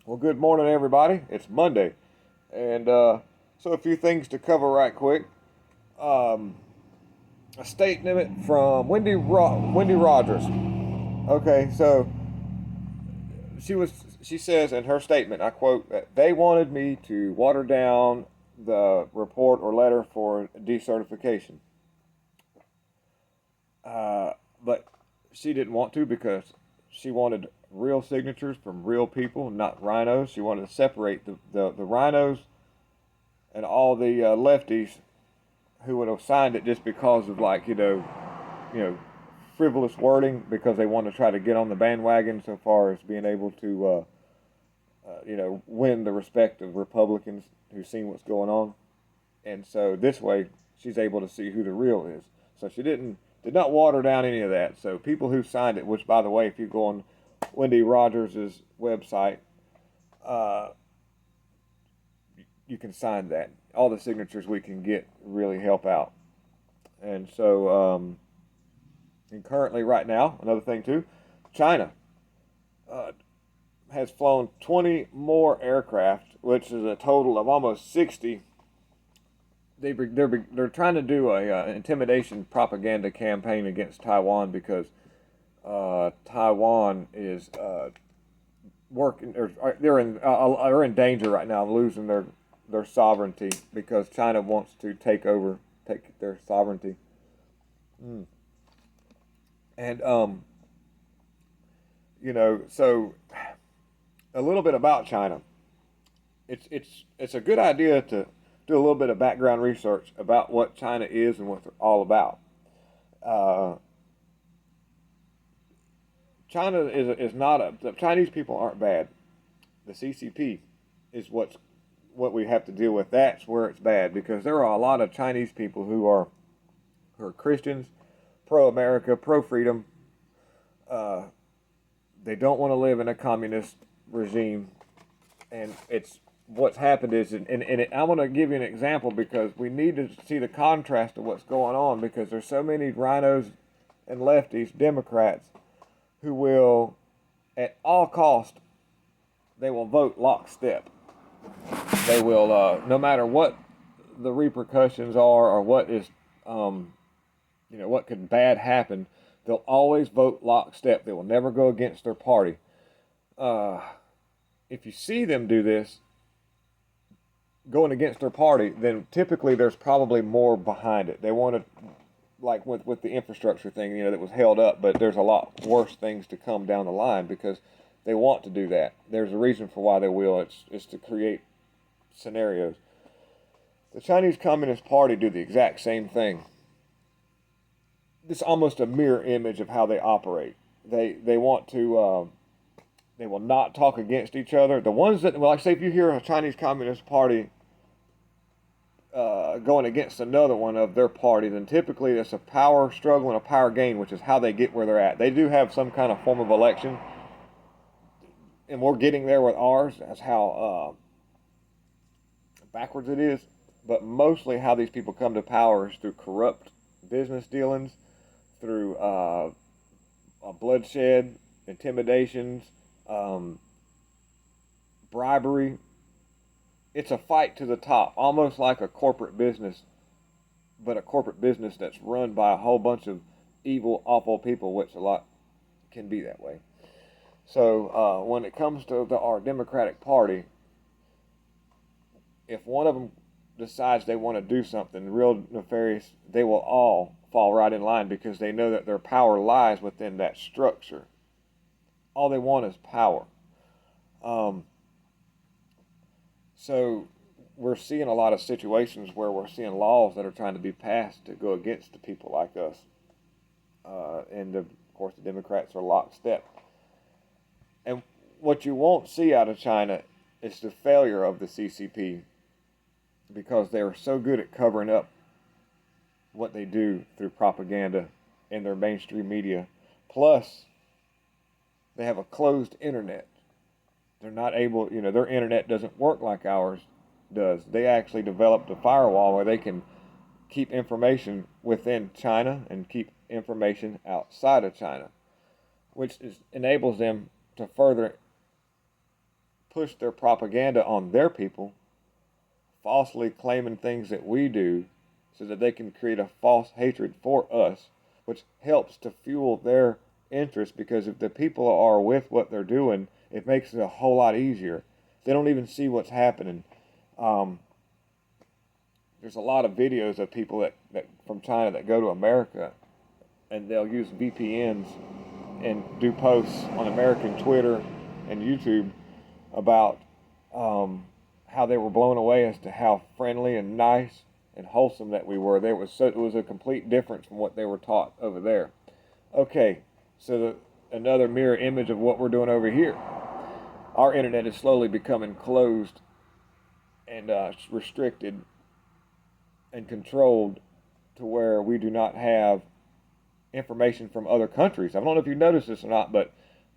Well, good morning, everybody. It's Monday, and so a few things to cover right quick. Um, a statement from Wendy Rodgers. Okay, so she says in her statement, I quote, that they wanted me to water down the report or letter for decertification, but she didn't want to because she wanted real signatures from real people, not rhinos. She wanted to separate the rhinos and all the lefties who would have signed it just because of you know, frivolous wording because they want to try to get on the bandwagon so far as being able to, win the respect of Republicans who've seen what's going on. And so this way, she's able to see who the real is. So she did not water down any of that. So people who signed it, which by the way, if you go on Wendy Rodgers' website, uh, you can sign that. All the signatures we can get really help out. And so, and currently, right now, another thing too, China uh, has flown 20 more aircraft, which is a total of almost 60. They're trying to do a intimidation propaganda campaign against Taiwan because Taiwan is working. They're in danger right now of losing their sovereignty because China wants to take their sovereignty. Mm. And so a little bit about China. It's a good idea to do a little bit of background research about what China is and what they're all about. Uh, China is not the Chinese people aren't bad. The CCP is what we have to deal with. That's where it's bad because there are a lot of Chinese people who are Christians, pro America, pro freedom. Uh, they don't want to live in a communist regime, and it's what's happened is, I want to give you an example because we need to see the contrast of what's going on because there's so many rhinos and lefties, Democrats, who will, at all cost, they will vote lockstep. They will, no matter what the repercussions are or what is, what could bad happen, they'll always vote lockstep. They will never go against their party. Uh, if you see them do this, going against their party, then typically there's probably more behind it. They want to, like with the infrastructure thing, that was held up, but there's a lot worse things to come down the line because they want to do that. There's a reason for why they will. It's to create scenarios. The Chinese Communist Party do the exact same thing. It's almost a mirror image of how they operate. They want to. They will not talk against each other. The ones that, well, like say, if you hear a Chinese Communist Party going against another one of their party, then typically it's a power struggle and a power gain, which is how they get where they're at. They do have some kind of form of election, and we're getting there with ours. That's how backwards it is. But mostly how these people come to power is through corrupt business dealings, through bloodshed, intimidations, um, bribery. It's a fight to the top, almost like a corporate business, but a corporate business that's run by a whole bunch of evil, awful people, which a lot can be that way. So when it comes to our Democratic Party, if one of them decides they want to do something real nefarious, they will all fall right in line because they know that their power lies within that structure. All they want is power. Um, so we're seeing a lot of situations where we're seeing laws that are trying to be passed to go against the people like us. Of course, the Democrats are lockstep. And what you won't see out of China is the failure of the CCP because they are so good at covering up what they do through propaganda in their mainstream media. Plus, they have a closed internet. They're not able, their internet doesn't work like ours does. They actually developed a firewall where they can keep information within China and keep information outside of China, which enables them to further push their propaganda on their people, falsely claiming things that we do so that they can create a false hatred for us, which helps to fuel their interest, because if the people are with what they're doing, it makes it a whole lot easier. They don't even see what's happening. There's a lot of videos of people that from China that go to America, and they'll use VPNs and do posts on American Twitter and YouTube about how they were blown away as to how friendly and nice and wholesome that we were. It was a complete difference from what they were taught over there. Okay, so another mirror image of what we're doing over here. Our internet is slowly becoming closed and restricted and controlled to where we do not have information from other countries. I don't know if you noticed this or not, but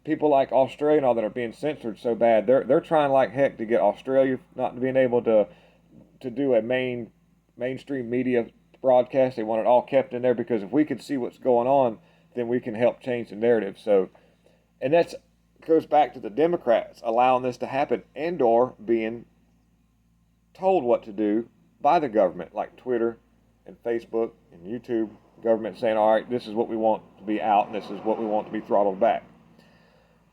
people like Australia and all that are being censored so bad. They're trying like heck to get Australia not being able to do a mainstream media broadcast. They want it all kept in there, because if we could see what's going on, then we can help change the narrative. So, and that's goes back to the Democrats allowing this to happen, and or being told what to do by the government, like Twitter and Facebook and YouTube. Government saying, all right, this is what we want to be out, and this is what we want to be throttled back.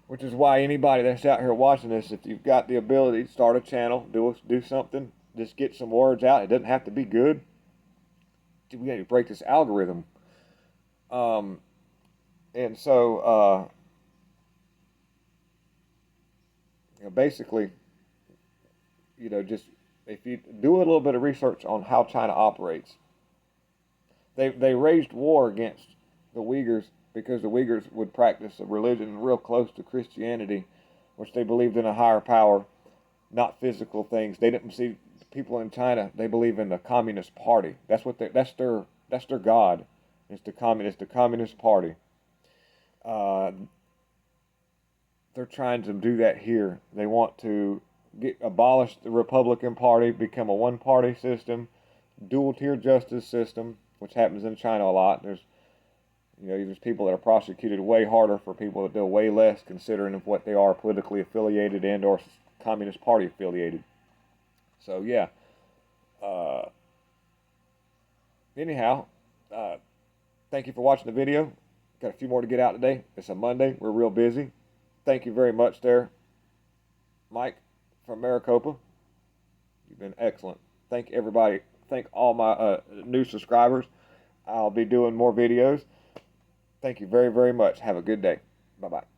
Which is why anybody that's out here watching this, if you've got the ability to start a channel, do something, just get some words out. It doesn't have to be good. We got to break this algorithm. And so, basically, just if you do a little bit of research on how China operates, they waged war against the Uyghurs because the Uyghurs would practice a religion real close to Christianity, which they believed in a higher power, not physical things. They didn't see people in China. They believe in the Communist Party. That's their god. It's the Communist Party. They're trying to do that here. They want to abolish the Republican Party, become a one-party system, dual-tier justice system, which happens in China a lot. There's people that are prosecuted way harder for people that do way less, considering of what they are politically affiliated and or Communist Party affiliated. So yeah. Anyhow, thank you for watching the video. Got a few more to get out today. It's a Monday. We're real busy. Thank you very much there, Mike from Maricopa. You've been excellent. Thank everybody. Thank all my new subscribers. I'll be doing more videos. Thank you very, very much. Have a good day. Bye-bye.